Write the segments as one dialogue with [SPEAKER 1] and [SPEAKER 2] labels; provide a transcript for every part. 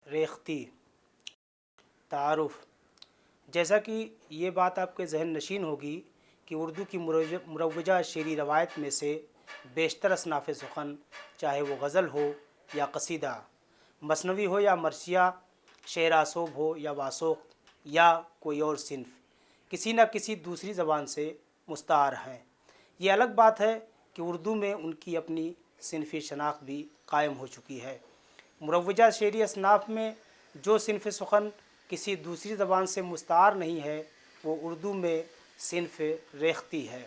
[SPEAKER 1] ریختی تعارف۔ جیسا کہ یہ بات آپ کے ذہن نشین ہوگی کہ اردو کی مروجہ شعری روایت میں سے بیشتر اصناف سخن، چاہے وہ غزل ہو یا قصیدہ، مثنوی ہو یا مرثیہ، شعر آسوب ہو یا واسوق یا کوئی اور صنف، کسی نہ کسی دوسری زبان سے مستعار ہیں۔ یہ الگ بات ہے کہ اردو میں ان کی اپنی صنفی شناخت بھی قائم ہو چکی ہے۔ مروجہ شعری اصناف میں جو صنف سخن کسی دوسری زبان سے مستعار نہیں ہے وہ اردو میں صنف ریختی ہے۔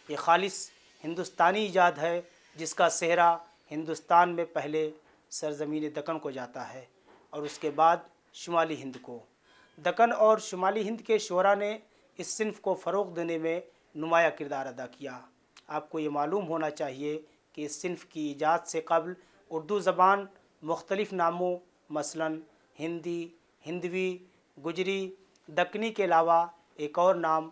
[SPEAKER 1] یہ خالص ہندوستانی ایجاد ہے جس کا سہرا ہندوستان میں پہلے سرزمین دکن کو جاتا ہے اور اس کے بعد شمالی ہند کو۔ دکن اور شمالی ہند کے شعراء نے اس صنف کو فروغ دینے میں نمایاں کردار ادا کیا۔ آپ کو یہ معلوم ہونا چاہیے کہ اس صنف کی ایجاد سے قبل اردو زبان مختلف ناموں مثلاً ہندی، ہندوی، گجری، دکنی کے علاوہ ایک اور نام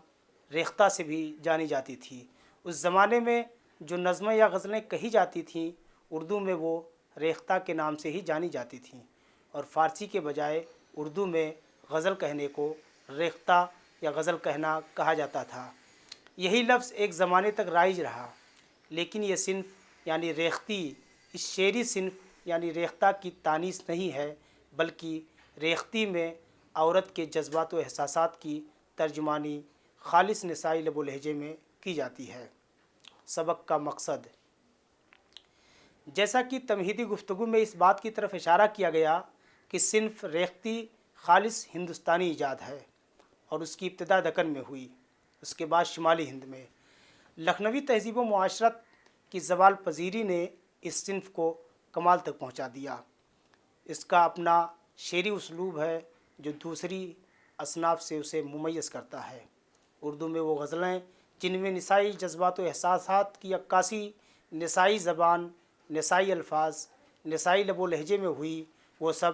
[SPEAKER 1] ریختہ سے بھی جانی جاتی تھی۔ اس زمانے میں جو نظمیں یا غزلیں کہی جاتی تھیں اردو میں وہ ریختہ کے نام سے ہی جانی جاتی تھیں، اور فارسی کے بجائے اردو میں غزل کہنے کو ریختہ یا غزل کہنا کہا جاتا تھا۔ یہی لفظ ایک زمانے تک رائج رہا، لیکن یہ صنف یعنی ریختی اس شعری صنف یعنی ریختہ کی تانیث نہیں ہے، بلکہ ریختی میں عورت کے جذبات و احساسات کی ترجمانی خالص نسائی لب و لہجے میں کی جاتی ہے۔ سبق کا مقصد، جیسا کہ تمہیدی گفتگو میں اس بات کی طرف اشارہ کیا گیا کہ صنف ریختی خالص ہندوستانی ایجاد ہے اور اس کی ابتدا دکن میں ہوئی، اس کے بعد شمالی ہند میں۔ لکھنوی تہذیب و معاشرت کی زوال پذیری نے اس صنف کو کمال تک پہنچا دیا۔ اس کا اپنا شعری اسلوب ہے جو دوسری اصناف سے اسے ممیز کرتا ہے۔ اردو میں وہ غزلیں جن میں نسائی جذبات و احساسات کی عکاسی نسائی زبان، نسائی الفاظ، نسائی لب و لہجے میں ہوئی، وہ سب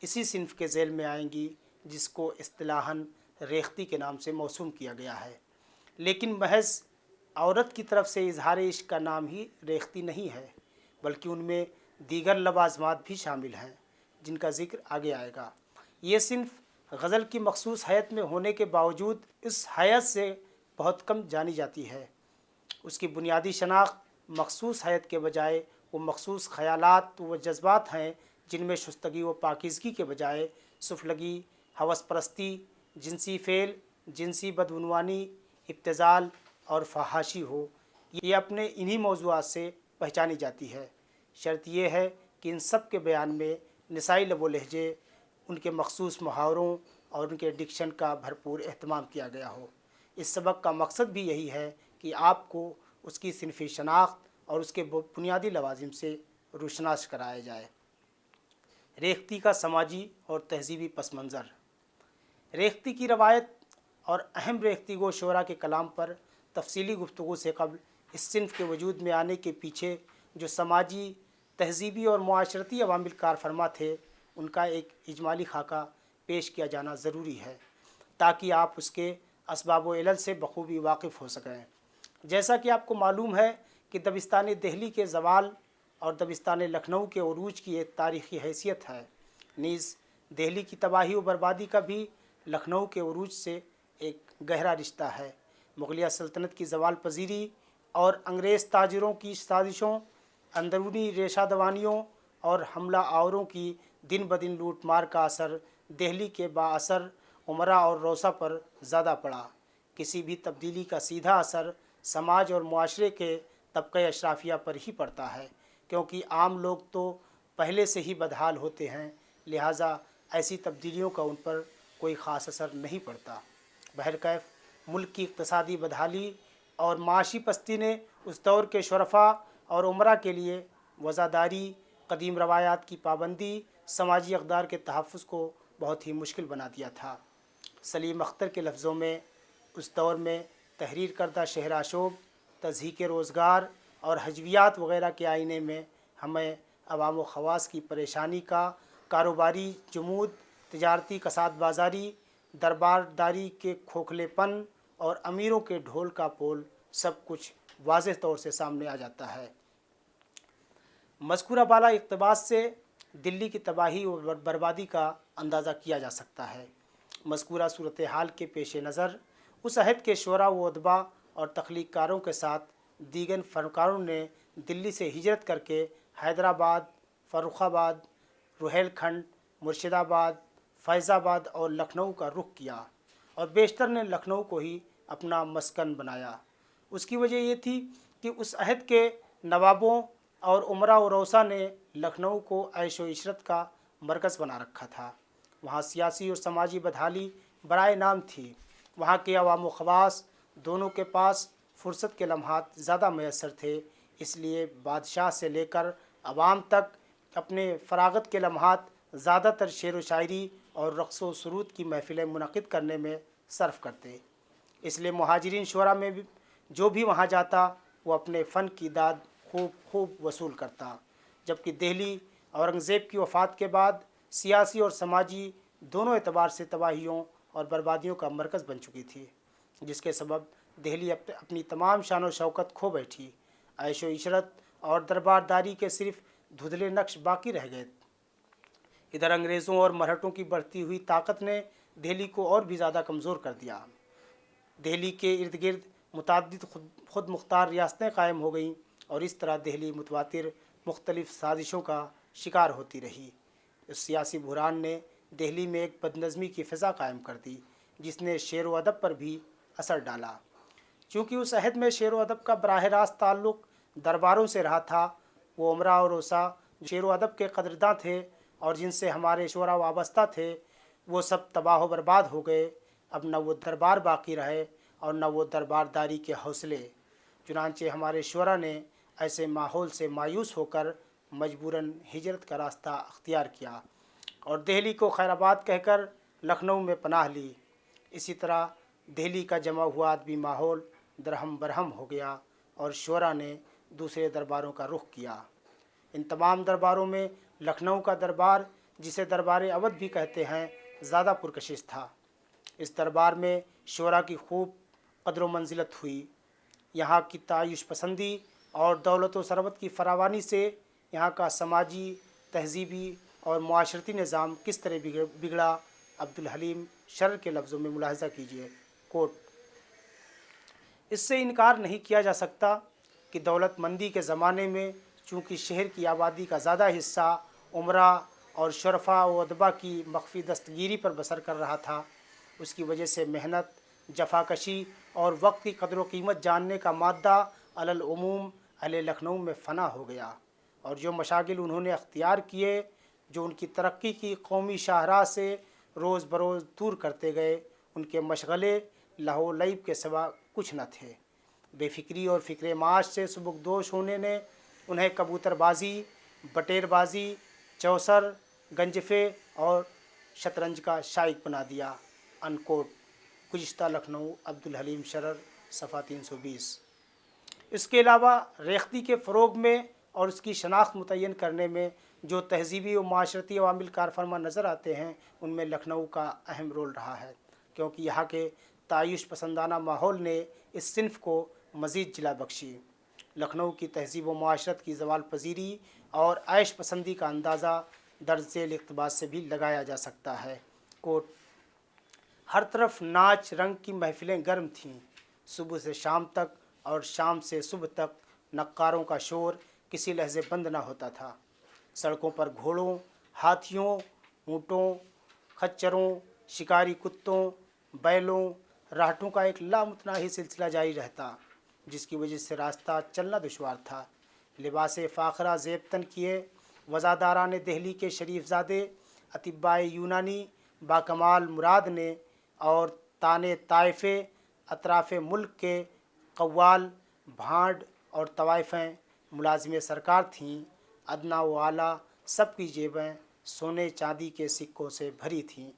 [SPEAKER 1] اسی صنف کے ذیل میں آئیں گی جس کو اصطلاحاً ریختی کے نام سے موسوم کیا گیا ہے۔ لیکن محض عورت کی طرف سے اظہار عشق کا نام ہی ریختی نہیں ہے، بلکہ ان میں دیگر لوازمات بھی شامل ہیں جن کا ذکر آگے آئے گا۔ یہ صنف غزل کی مخصوص حیت میں ہونے کے باوجود اس حیت سے بہت کم جانی جاتی ہے۔ اس کی بنیادی شناخت مخصوص حیت کے بجائے وہ مخصوص خیالات و جذبات ہیں جن میں شستگی و پاکیزگی کے بجائے سفلگی، ہوس پرستی، جنسی فعل، جنسی بدعنوانی، ابتذال اور فحاشی ہو۔ یہ اپنے انہی موضوعات سے پہچانی جاتی ہے۔ شرط یہ ہے کہ ان سب کے بیان میں نسائی لب و لہجے، ان کے مخصوص محاوروں اور ان کے ڈکشن کا بھرپور اہتمام کیا گیا ہو۔ اس سبق کا مقصد بھی یہی ہے کہ آپ کو اس کی صنفی شناخت اور اس کے بنیادی لوازم سے روشناس کرایا جائے۔ ریختی کا سماجی اور تہذیبی پس منظر۔ ریختی کی روایت اور اہم ریختی گو شعراء کے کلام پر تفصیلی گفتگو سے قبل اس صنف کے وجود میں آنے کے پیچھے جو سماجی، تہذیبی اور معاشرتی عوامل کار فرما تھے ان کا ایک اجمالی خاکہ پیش کیا جانا ضروری ہے تاکہ آپ اس کے اسباب و علل سے بخوبی واقف ہو سکیں۔ جیسا کہ آپ کو معلوم ہے کہ دبستان دہلی کے زوال اور دبستان لکھنؤ کے عروج کی ایک تاریخی حیثیت ہے، نیز دہلی کی تباہی و بربادی کا بھی لکھنؤ کے عروج سے ایک گہرا رشتہ ہے۔ مغلیہ سلطنت کی زوال پذیری اور انگریز تاجروں کی سازشوں، اندرونی ریشہ دوانیوں اور حملہ آوروں کی دن بدن لوٹ مار کا اثر دہلی کے با اثر عمرا اور روسا پر زیادہ پڑا۔ کسی بھی تبدیلی کا سیدھا اثر سماج اور معاشرے کے طبقہ اشرافیہ پر ہی پڑتا ہے، کیونکہ عام لوگ تو پہلے سے ہی بدحال ہوتے ہیں، لہٰذا ایسی تبدیلیوں کا ان پر کوئی خاص اثر نہیں پڑتا۔ بہرکیف ملک کی اقتصادی بدحالی اور معاشی پستی نے اس دور کے شرفاء اور عمرا کے لیے وزاداری، قدیم روایات کی پابندی، سماجی اقدار کے تحفظ کو بہت ہی مشکل بنا دیا تھا۔ سلیم اختر کے لفظوں میں اس دور میں تحریر کردہ شہر آشوب، تضحیک روزگار اور حجویات وغیرہ کے آئینے میں ہمیں عوام و خواص کی پریشانی کا، کاروباری جمود، تجارتی کساد بازاری، دربارداری کے کھوکھلے پن اور امیروں کے ڈھول کا پول سب کچھ واضح طور سے سامنے آ جاتا ہے۔ مذکورہ بالا اقتباس سے دلی کی تباہی اور بربادی کا اندازہ کیا جا سکتا ہے۔ مذکورہ صورتحال کے پیش نظر اس عہد کے شعراء و ادباء اور تخلیق کاروں کے ساتھ دیگر فنکاروں نے دلی سے ہجرت کر کے حیدرآباد، فروخ آباد، روہیل کھنڈ، مرشد آباد، فیض آباد اور لکھنؤ کا رخ کیا، اور بیشتر نے لکھنؤ کو ہی اپنا مسکن بنایا۔ اس کی وجہ یہ تھی کہ اس عہد کے نوابوں اور امراء و روسا نے لکھنؤ کو عیش و عشرت کا مرکز بنا رکھا تھا۔ وہاں سیاسی اور سماجی بدحالی برائے نام تھی۔ وہاں کے عوام و خواص دونوں کے پاس فرصت کے لمحات زیادہ میسر تھے، اس لیے بادشاہ سے لے کر عوام تک اپنے فراغت کے لمحات زیادہ تر شعر و شاعری اور رقص و سرود کی محفلیں منعقد کرنے میں صرف کرتے۔ اس لیے مہاجرین شعراء میں بھی جو بھی وہاں جاتا وہ اپنے فن کی داد خوب وصول کرتا، جبکہ دہلی اورنگزیب کی وفات کے بعد سیاسی اور سماجی دونوں اعتبار سے تباہیوں اور بربادیوں کا مرکز بن چکی تھی، جس کے سبب دہلی اپنی تمام شان و شوکت کھو بیٹھی۔ عیش و عشرت اور دربارداری کے صرف دھندلے نقش باقی رہ گئے۔ ادھر انگریزوں اور مرہٹوں کی بڑھتی ہوئی طاقت نے دہلی کو اور بھی زیادہ کمزور کر دیا۔ دہلی کے ارد گرد متعدد خود مختار ریاستیں قائم ہو گئیں، اور اس طرح دہلی متواتر مختلف سازشوں کا شکار ہوتی رہی۔ اس سیاسی بحران نے دہلی میں ایک بدنظمی کی فضا قائم کر دی، جس نے شعر و ادب پر بھی اثر ڈالا۔ چونکہ اس عہد میں شعر و ادب کا براہ راست تعلق درباروں سے رہا تھا، وہ امراء و روسا جو شعر و ادب کے قدرداں تھے اور جن سے ہمارے شعراء وابستہ تھے، وہ سب تباہ و برباد ہو گئے۔ اب نہ وہ دربار باقی رہے اور نہ وہ دربارداری کے حوصلے۔ چنانچہ ہمارے شعراء نے ایسے ماحول سے مایوس ہو کر مجبوراً ہجرت کا راستہ اختیار کیا اور دہلی کو خیر آباد کہہ کر لکھنؤ میں پناہ لی۔ اسی طرح دہلی کا جمع ہوا ادبی ماحول درہم برہم ہو گیا اور شعراء نے دوسرے درباروں کا رخ کیا۔ ان تمام درباروں میں لکھنؤ کا دربار، جسے دربار اودھ بھی کہتے ہیں، زیادہ پرکشش تھا۔ اس دربار میں شعراء کی خوب قدر و منزلت ہوئی۔ یہاں کی تعیش پسندی اور دولت و ثروت کی فراوانی سے یہاں کا سماجی، تہذیبی اور معاشرتی نظام کس طرح بگڑا، عبدالحلیم شرر کے لفظوں میں ملاحظہ کیجیے۔ کوٹ: اس سے انکار نہیں کیا جا سکتا کہ دولت مندی کے زمانے میں چونکہ شہر کی آبادی کا زیادہ حصہ امراء اور شرفاء و ادباء کی مخفی دستگیری پر بسر کر رہا تھا، اس کی وجہ سے محنت، جفاکشی اور وقت کی قدر و قیمت جاننے کا مادہ علی العموم اہل لکھنؤ میں فنا ہو گیا، اور جو مشاغل انہوں نے اختیار کیے جو ان کی ترقی کی قومی شاہراہ سے روز بروز دور کرتے گئے، ان کے مشغلے لہو و لعب کے سوا کچھ نہ تھے۔ بے فکری اور فکر معاش سے سبکدوش ہونے نے انہیں کبوتر بازی، بٹیر بازی، چوسر، گنجفے اور شطرنج کا شائق بنا دیا۔ ان کوٹ۔ گزشتہ لکھنؤ، عبدالحلیم شرر، صفحہ 320۔ اس کے علاوہ ریختی کے فروغ میں اور اس کی شناخت متعین کرنے میں جو تہذیبی و معاشرتی عوامل کار فرما نظر آتے ہیں، ان میں لکھنؤ کا اہم رول رہا ہے، کیونکہ یہاں کے تعیش پسندانہ ماحول نے اس صنف کو مزید جلا بخشی۔ لکھنؤ کی تہذیب و معاشرت کی زوال پذیری اور عیش پسندی کا اندازہ درج ذیل اقتباس سے بھی لگایا جا سکتا ہے۔ کوٹ: ہر طرف ناچ رنگ کی محفلیں گرم تھیں، صبح سے شام تک اور شام سے صبح تک نقاروں کا شور کسی لحظے بند نہ ہوتا تھا۔ سڑکوں پر گھوڑوں، ہاتھیوں، اونٹوں، خچروں، شکاری کتوں، بیلوں، راہٹوں کا ایک لامتناہی سلسلہ جاری رہتا، جس کی وجہ سے راستہ چلنا دشوار تھا۔ لباس فاخرہ زیب تن کیے وزاداران دہلی کے شریف زادے، اطباء یونانی باکمال مراد نے اور تانے طائفے اطراف ملک کے قوال، بھانڈ اور طوائفیں ملازم سرکار تھیں۔ ادنا و اعلیٰ سب کی جیبیں سونے چاندی کے سکوں سے بھری تھیں۔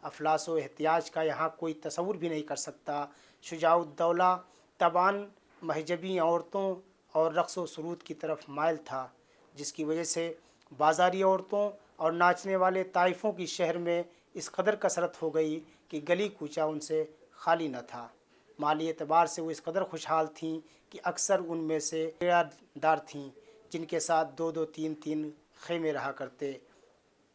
[SPEAKER 1] افلاس و احتیاج کا یہاں کوئی تصور بھی نہیں کر سکتا۔ شجاع الدولہ طبعاً مہجبی عورتوں اور رقص و سرود کی طرف مائل تھا، جس کی وجہ سے بازاری عورتوں اور ناچنے والے طائفوں کی شہر میں اس قدر کثرت ہو گئی کہ گلی کوچہ ان سے خالی نہ تھا۔ مالی اعتبار سے وہ اس قدر خوشحال تھیں کہ اکثر ان میں سے کرایہ دار تھیں، جن کے ساتھ 2-2 3-3 خیمے رہا کرتے۔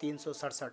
[SPEAKER 1] 367।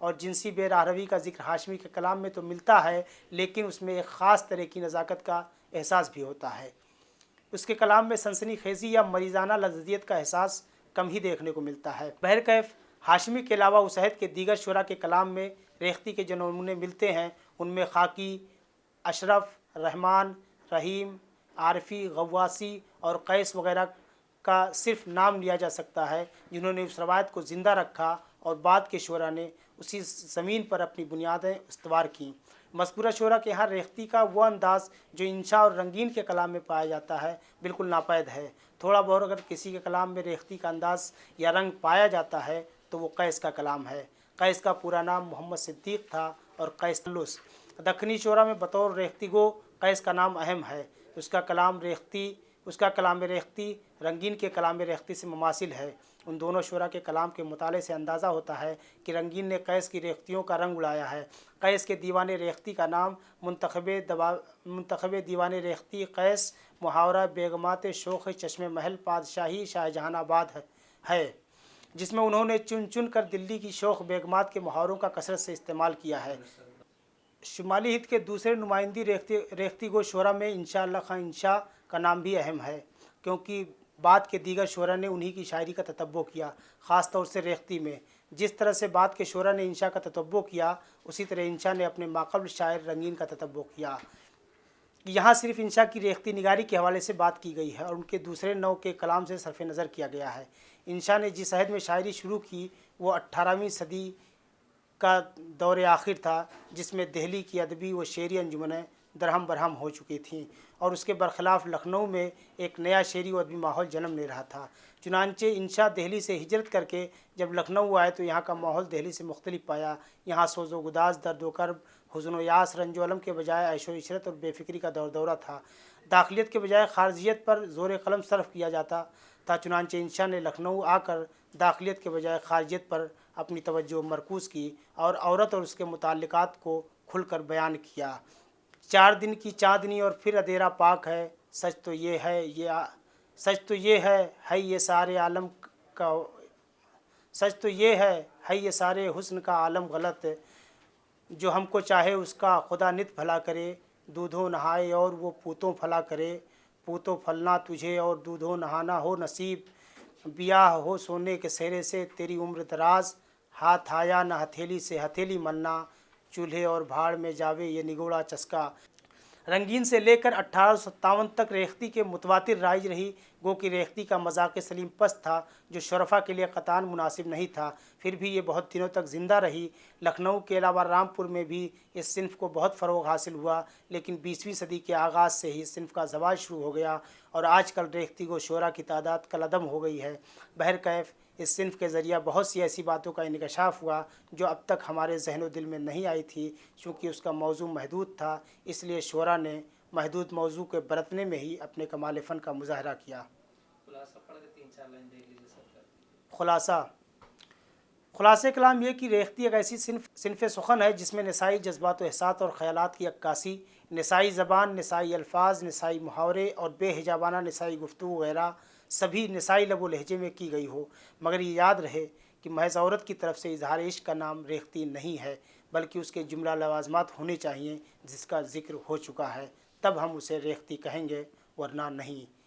[SPEAKER 1] اور جنسی بے راہروی کا ذکر ہاشمی کے کلام میں تو ملتا ہے، لیکن اس میں ایک خاص طرح کی نزاکت کا احساس بھی ہوتا ہے۔ اس کے کلام میں سنسنی خیزی یا مریضانہ لذیذیت کا احساس کم ہی دیکھنے کو ملتا ہے۔ بہرکیف ہاشمی کے علاوہ اس عہد کے دیگر شعراء کے کلام میں ریختی کے جو نمونے ملتے ہیں ان میں خاکی، اشرف، رحمان، رحیم، عارفی، غواسی اور قیس وغیرہ کا صرف نام لیا جا سکتا ہے، جنہوں نے اس روایت کو زندہ رکھا اور بعد کے شعراء نے اسی زمین پر اپنی بنیادیں استوار کیں۔ مذکورہ شعراء کے ہر ریختی کا وہ انداز جو انشاء اور رنگین کے کلام میں پایا جاتا ہے بالکل ناپید ہے۔ تھوڑا بہت اگر کسی کے کلام میں ریختی کا انداز یا رنگ پایا جاتا ہے تو وہ قیس کا کلام ہے۔ قیس کا پورا نام محمد صدیق تھا اور قیس تلس دکنی شعراء میں بطور ریختی گو قیس کا نام اہم ہے۔ اس کا کلام ریختی رنگین کے کلام ریختی سے مماثل ہے۔ ان دونوں شعراء کے کلام کے مطالعے سے اندازہ ہوتا ہے کہ رنگین نے قیس کی ریختیوں کا رنگ اڑایا ہے۔ قیس کے دیوان ریختی کا نام منتخب دیوان ریختی قیس محاورہ بیگمات شوخ چشم محل پادشاہی شاہجہان آباد ہے، جس میں انہوں نے چن چن کر دلی کی شوخ بیگمات کے محاوروں کا کثرت سے استعمال کیا ہے۔ شمالی ہند کے دوسرے نمائندی ریختی گو شعراء میں انشاء اللہ خان انشاء کا نام بھی اہم ہے، کیونکہ بعد کے دیگر شعراء نے انہی کی شاعری کا تتبع کیا، خاص طور سے ریختی میں۔ جس طرح سے بعد کے شعراء نے انشاء کا تتبع کیا، اسی طرح انشاء نے اپنے ماقبل شاعر رنگین کا تتبع کیا۔ یہاں صرف انشاء کی ریختی نگاری کے حوالے سے بات کی گئی ہے اور ان کے دوسرے نوع کے کلام سے صرف نظر کیا گیا ہے۔ انشاء نے جس عہد میں شاعری شروع کی وہ 18ویں صدی کا دور آخر تھا، جس میں دہلی کی ادبی و شعری انجمنیں درہم برہم ہو چکی تھیں اور اس کے برخلاف لکھنؤ میں ایک نیا شعری و ادبی ماحول جنم لے رہا تھا۔ چنانچہ انشاء دہلی سے ہجرت کر کے جب لکھنؤ آئے تو یہاں کا ماحول دہلی سے مختلف پایا۔ یہاں سوز و گداز، درد و کرب، حزن و یاس، رنج و الم کے بجائے عیش و عشرت اور بے فکری کا دورہ تھا۔ داخلیت کے بجائے خارجیت پر زور قلم صرف کیا جاتا تھا۔ چنانچہ انشاء نے لکھنؤ آ کر داخلیت کے بجائے خارجیت پر اپنی توجہ مرکوز کی اور عورت اور اس کے متعلقات کو کھل کر بیان کیا۔ 4 دن کی چاندنی اور پھر اندھیرا پاک ہے، سچ تو یہ ہے یہ سارے عالم کا سچ تو یہ ہے یہ سارے حسن کا عالم غلط، جو ہم کو چاہے اس کا خدا نت بھلا کرے، دودھوں نہائے اور وہ پوتوں پھلا کرے، پوتوں پھلنا تجھے اور دودھوں نہانا ہو نصیب، بیاہ ہو سونے کے سہرے سے تیری عمر دراز، ہاتھ آیا نہ ہتھیلی سے ہتھیلی ملنا، چولہے اور بھاڑ میں جاوے یہ نگوڑا چسکا۔ رنگین سے لے کر 1857 تک ریختی کے متواتر رائج رہی، گو کہ ریختی کا مذاق سلیم پست تھا جو شرفا کے لیے قطعاً مناسب نہیں تھا، پھر بھی یہ بہت دنوں تک زندہ رہی۔ لکھنؤ کے علاوہ رامپور میں بھی اس صنف کو بہت فروغ حاصل ہوا، لیکن 20ویں صدی کے آغاز سے ہی اس صنف کا زوال شروع ہو گیا اور آج کل ریختی گو شعراء کی تعداد کالعدم ہو گئی ہے۔ بہرکیف اس صنف کے ذریعہ بہت سی ایسی باتوں کا انکشاف ہوا جو اب تک ہمارے ذہن و دل میں نہیں آئی تھی۔ چونکہ اس کا موضوع محدود تھا، اس لیے شعراء نے محدود موضوع کے برتنے میں ہی اپنے کمال فن کا مظاہرہ کیا۔ خلاصہ کلام یہ کہ ریختی ایک ایسی صنف سخن ہے جس میں نسائی جذبات و احساس اور خیالات کی عکاسی، نسائی زبان، نسائی الفاظ، نسائی محاورے اور بے حجابانہ نسائی گفتگو وغیرہ سبھی نسائی لب و لہجے میں کی گئی ہو، مگر یہ یاد رہے کہ محض عورت کی طرف سے اظہار عشق کا نام ریختی نہیں ہے، بلکہ اس کے جملہ لوازمات ہونے چاہیے جس کا ذکر ہو چکا ہے، تب ہم اسے ریختی کہیں گے، ورنہ نہیں۔